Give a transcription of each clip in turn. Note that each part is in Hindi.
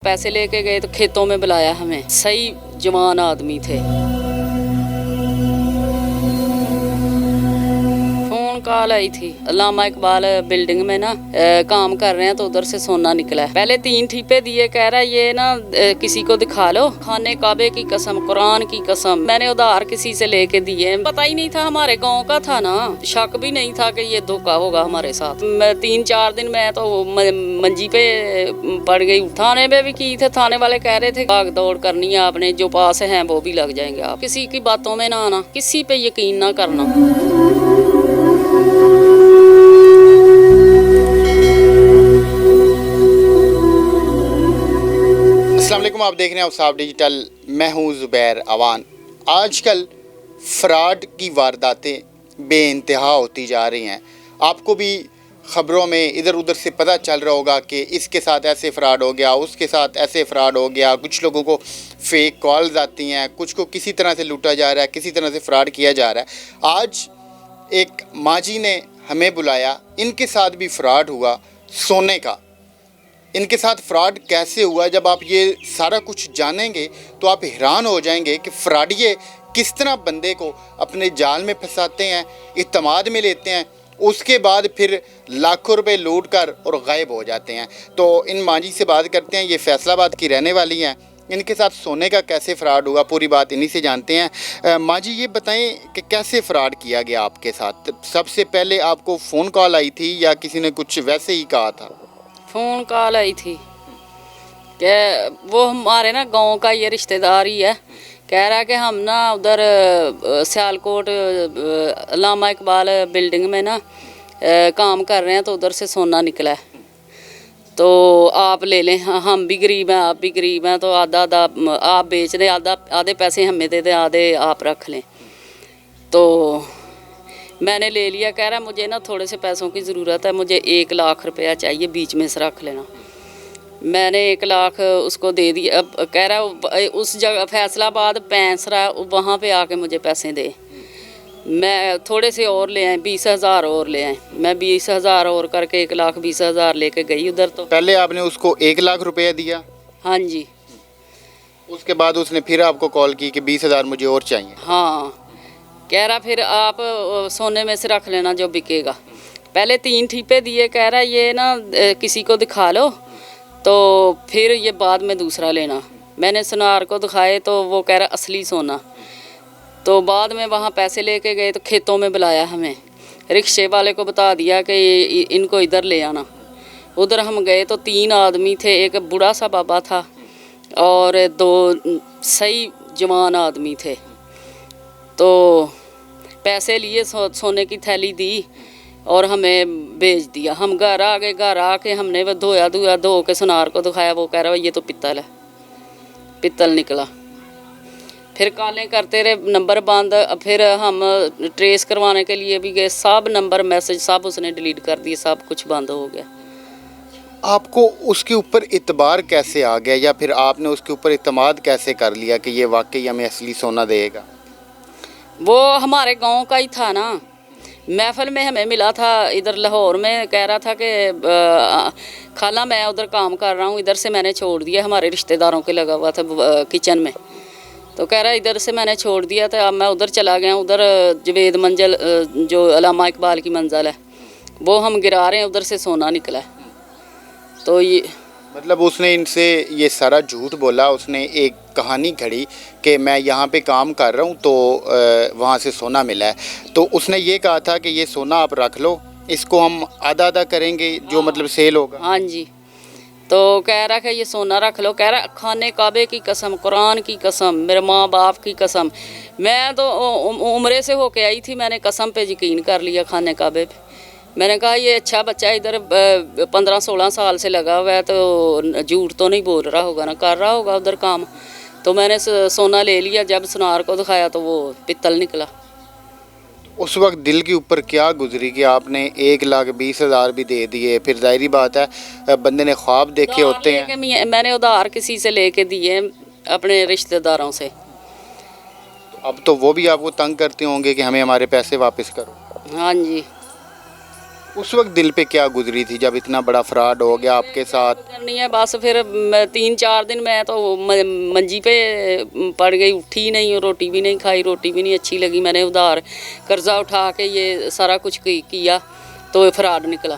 पैसे लेके गए तो खेतों में बुलाया हमें। सही जवान आदमी थे। फोन कॉल आई थी, अल्लामा इकबाल बिल्डिंग में ना काम कर रहे हैं तो उधर से सोना निकला है। पहले 3 ठीपे दिए, कह रहा है ये ना किसी को दिखा लो, खाने काबे की कसम, कुरान की कसम। मैंने उधार किसी से लेके दिए, पता ही नहीं था हमारे गांव का था ना, शक भी नहीं था कि ये धोखा होगा हमारे साथ। 3-4 दिन मैं तो मंजी पे पड़ गई। थाने में भी की थे, थाने वाले कह रहे थे भाग दौड़ करनी है आपने, जो पास हैं वो भी लग जाएंगे, आप किसी की बातों में ना आना, किसी पे यकीन ना करना। अस्सलाम वालेकुम, आप देख रहे हैं औसाफ डिजिटल। मैं हूं ज़ुबैर अवान। आजकल फ़्रॉड की वारदातें बेइंतहा होती जा रही हैं। आपको भी ख़बरों में इधर उधर से पता चल रहा होगा कि इसके साथ ऐसे फ़्रॉड हो गया, उसके साथ ऐसे फ़्रॉड हो गया। कुछ लोगों को फ़ेक कॉल्स आती हैं, कुछ को किसी तरह से लूटा जा रहा है, किसी तरह से फ़्रॉड किया जा रहा है। आज एक माजी ने हमें बुलाया, इनके साथ भी फ़्रॉड हुआ सोने का। इनके साथ फ्रॉड कैसे हुआ, जब आप ये सारा कुछ जानेंगे तो आप हैरान हो जाएंगे कि फ्रॉडिये किस तरह बंदे को अपने जाल में फंसाते हैं, इत्मीनान में लेते हैं, उसके बाद फिर लाखों रुपए लूट कर और गायब हो जाते हैं। तो इन मांझी से बात करते हैं, ये फैसलाबाद की रहने वाली हैं। इनके साथ सोने का कैसे फ़्रॉड हुआ, पूरी बात इन्हीं से जानते हैं। मांझी ये बताएं कि कैसे फ़्रॉड किया गया आपके साथ। सबसे पहले आपको फ़ोन कॉल आई थी या किसी ने कुछ वैसे ही कहा था? फ़ोन कॉल आई थी कि वो हमारे ना गांव का ये रिश्तेदार ही है, कह रहा है कि हम ना उधर सियालकोट अल्लामा इकबाल बिल्डिंग में ना काम कर रहे हैं तो उधर से सोना निकला है, तो आप ले लें। हम भी गरीब हैं, आप भी गरीब हैं, तो आधा आधा आप बेच दें, आधे पैसे हमें दे दें, आधे आप रख लें। तो मैंने ले लिया। कह रहा मुझे ना थोड़े से पैसों की ज़रूरत है, मुझे 1 लाख रुपया चाहिए, बीच में से रख लेना। मैंने 1 लाख उसको दे दिया। अब कह रहा उस जगह फैसलाबाद पैंसरा, वहाँ पे आके मुझे पैसे दे। मैं थोड़े से और ले आए, 20,000 और ले आए। मैं 20,000 और करके 1,20,000 लेके गई उधर। तो पहले आपने उसको 1 लाख रुपया दिया? हाँ जी। उसके बाद उसने फिर आपको कॉल की कि 20,000 मुझे और चाहिए? हाँ, कह रहा फिर आप सोने में से रख लेना जो बिकेगा। पहले 3 ठीपे दिए, कह रहा ये ना किसी को दिखा लो, तो फिर ये बाद में दूसरा लेना। मैंने सुनार को दिखाए तो वो कह रहा असली सोना। तो बाद में वहाँ पैसे लेके गए तो खेतों में बुलाया हमें। रिक्शे वाले को बता दिया कि इनको इधर ले आना। उधर हम गए तो 3 आदमी थे, एक बूढ़ा सा बाबा था और 2 सही जवान आदमी थे। तो पैसे लिए, सोने की थैली दी और हमें भेज दिया। हम घर आ गए। घर आके हमने वो धो के सुनार को दिखाया। वो कह रहा है ये तो पित्तल है, पित्तल निकला। फिर कॉलें करते रहे, नंबर बंद। फिर हम ट्रेस करवाने के लिए भी गए, सब नंबर मैसेज सब उसने डिलीट कर दिए, सब कुछ बंद हो गया। आपको उसके ऊपर इतबार कैसे आ गया, या फिर आपने उसके ऊपर इत्मीनान कैसे कर लिया कि ये वाकई हमें असली सोना देगा? वो हमारे गांव का ही था ना, महफिल में हमें मिला था इधर लाहौर में। कह रहा था कि खाला मैं उधर काम कर रहा हूँ, इधर से मैंने छोड़ दिया, हमारे रिश्तेदारों के लगा हुआ था किचन में। तो कह रहा इधर से मैंने छोड़ दिया था, अब मैं उधर चला गया। उधर जवेद मंजिल जो अल्लामा इकबाल की मंजिल है, वो हम गिरा रहे हैं, उधर से सोना निकला है। तो ये मतलब उसने इनसे ये सारा झूठ बोला, उसने एक कहानी घड़ी कि मैं यहाँ पे काम कर रहा हूँ तो वहाँ से सोना मिला है। तो उसने ये कहा था कि ये सोना आप रख लो, इसको हम आधा आधा करेंगे, जो मतलब सेल होगा। हाँ जी। तो कह रहा है ये सोना रख लो। कह रहा खाने काबे की कसम, कुरान की कसम, मेरे माँ बाप की कसम। मैं तो उम्रे से होके आई थी, मैंने कसम पे यकीन कर लिया, खाने काबे पे। मैंने कहा ये अच्छा बच्चा इधर 15-16 साल से लगा हुआ है, तो झूठ तो नहीं बोल रहा होगा ना, कर रहा होगा उधर काम। तो मैंने सोना ले लिया। जब सुनार को दिखाया तो वो पित्तल निकला। उस वक्त दिल के ऊपर क्या गुजरी कि आपने 1,20,000 भी दे दिए? फिर जाहिर बात है बंदे ने ख्वाब देखे होते हैं। मैंने उधार किसी से लेके दिए, अपने रिश्तेदारों से। अब तो वो भी आपको तंग करते होंगे कि हमें हमारे पैसे वापस करो। हाँ जी। उस वक्त दिल पे क्या गुजरी थी जब इतना बड़ा फ्रॉड हो गया आपके साथ? करनी है बस। फिर 3-4 दिन मैं तो मंजी पे पड़ गई, उठी ही नहीं, रोटी भी नहीं खाई, रोटी भी नहीं अच्छी लगी। मैंने उधार कर्जा उठा के ये सारा कुछ किया तो ये फ्रॉड निकला।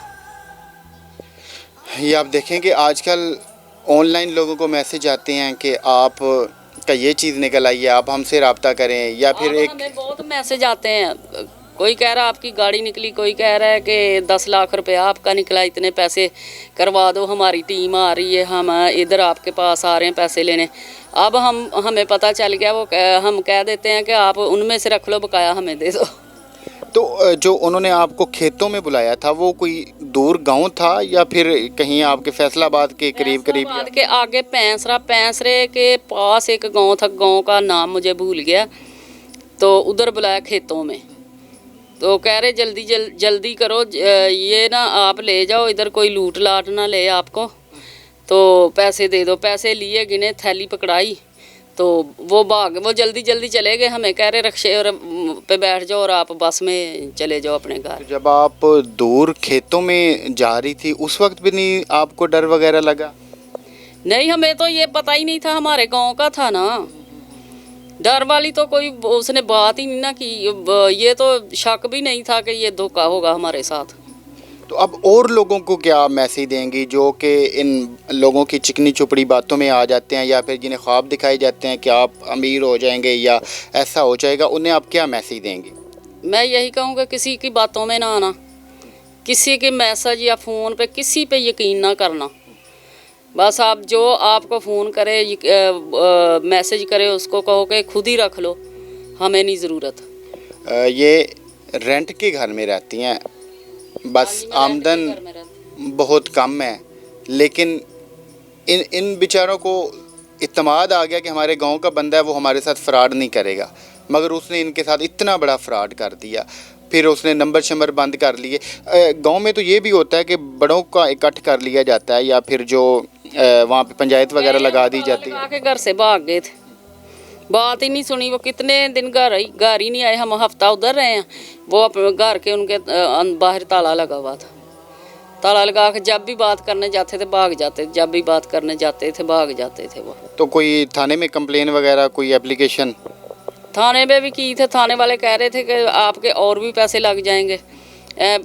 ये आप देखें कि आजकल ऑनलाइन लोगों को मैसेज आते हैं कि आप का ये चीज़ निकल आई है, आप हमसे रब्ता करें, या फिर एक हमें बहुत मैसेज आते हैं। कोई कह रहा आपकी गाड़ी निकली, कोई कह रहा है कि 10 लाख रुपया आपका निकला, इतने पैसे करवा दो, हमारी टीम आ रही है, हम इधर आपके पास आ रहे हैं पैसे लेने। अब हमें पता चल गया, वो हम कह देते हैं कि आप उनमें से रख लो, बकाया हमें दे दो। तो जो उन्होंने आपको खेतों में बुलाया था वो कोई दूर गांव था या फिर कहीं आपके फैसलाबाद के करीब? फैसलाबाद के आगे पैंसरे के पास एक गांव था, गांव का नाम मुझे भूल गया। तो उधर बुलाया खेतों में, तो कह रहे जल्दी करो, ये ना आप ले जाओ, इधर कोई लूट लाट ना ले आपको, तो पैसे दे दो। पैसे लिए, गिने, थैली पकड़ाई, तो वो जल्दी चले गए। हमें कह रहे रिक्शे पे बैठ जाओ और आप बस में चले जाओ अपने घर। जब आप दूर खेतों में जा रही थी उस वक्त भी नहीं आपको डर वगैरह लगा? नहीं, हमें तो ये पता ही नहीं था, हमारे गांव का था ना। डर वाली तो कोई उसने बात ही नहीं ना की। ये तो शक भी नहीं था कि ये धोखा होगा हमारे साथ। तो अब और लोगों को क्या मैसेज देंगी जो कि इन लोगों की चिकनी चुपड़ी बातों में आ जाते हैं, या फिर जिन्हें ख्वाब दिखाए जाते हैं कि आप अमीर हो जाएंगे या ऐसा हो जाएगा, उन्हें आप क्या मैसेज देंगी? मैं यही कहूँगा, किसी की बातों में ना आना, किसी के मैसेज या फ़ोन पे किसी पे यकीन ना करना। बस आप जो आपको फ़ोन करे, मैसेज करे, उसको कहो कि खुद ही रख लो, हमें नहीं ज़रूरत। ये रेंट के घर में रहती हैं, बस आमदन बहुत कम है, लेकिन इन बेचारों को इत्मीनान आ गया कि हमारे गांव का बंदा है, वो हमारे साथ फ्रॉड नहीं करेगा, मगर उसने इनके साथ इतना बड़ा फ्रॉड कर दिया। फिर उसने नंबर शंबर बंद कर लिए। गांव में तो ये भी होता है कि बड़ों का इकट्ठ कर लिया जाता है, या फिर जो वहाँ पे पंचायत वगैरह लगा दी जाती है। के घर से भाग गए थे, बात ही नहीं सुनी। वो कितने दिन घर ही नहीं आए, हम हफ्ता उधर रहे हैं। वो अपने घर के उनके बाहर ताला लगा हुआ था, ताला लगा के जब भी बात करने जाते थे भाग जाते, जब भी बात करने जाते थे भाग जाते थे वो। तो कोई थाने में कंप्लेन वगैरह, कोई एप्लीकेशन? थाने में भी की थे, थाने वाले कह रहे थे कि आपके और भी पैसे लग जाएंगे,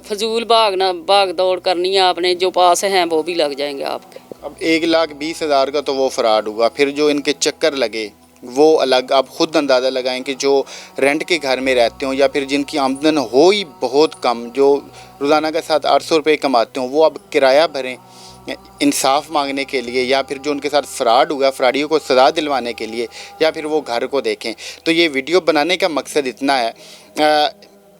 फजूल भाग दौड़ करनी है आपने, जो पास हैं वो भी लग जाएंगे आपके। अब 1,20,000 का तो वो फ्रॉड हुआ, फिर जो इनके चक्कर लगे वो अलग। आप खुद अंदाज़ा लगाएं कि जो रेंट के घर में रहते हो, या फिर जिनकी आमदन हो ही बहुत कम, जो रोज़ाना के साथ 800 रुपये कमाते हो, वो अब किराया भरें इंसाफ मांगने के लिए, या फिर जो उनके साथ फ्रॉड हुआ, फ्रॉडियों को सज़ा दिलवाने के लिए, या फिर वो घर को देखें। तो ये वीडियो बनाने का मकसद इतना है,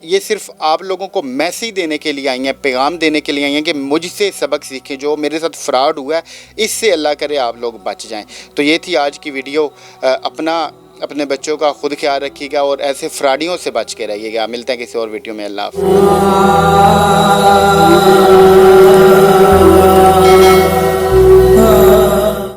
ये सिर्फ आप लोगों को मैसेज देने के लिए आई हैं, पैगाम देने के लिए आई हैं कि मुझसे सबक सीखें, जो मेरे साथ फ्रॉड हुआ है इससे अल्लाह करे आप लोग बच जाएं। तो ये थी आज की वीडियो। अपने बच्चों का खुद ख्याल रखिएगा और ऐसे फ्रॉडियों से बच के रहिएगा। मिलते हैं किसी और वीडियो में। अल्लाह हाफ़िज़।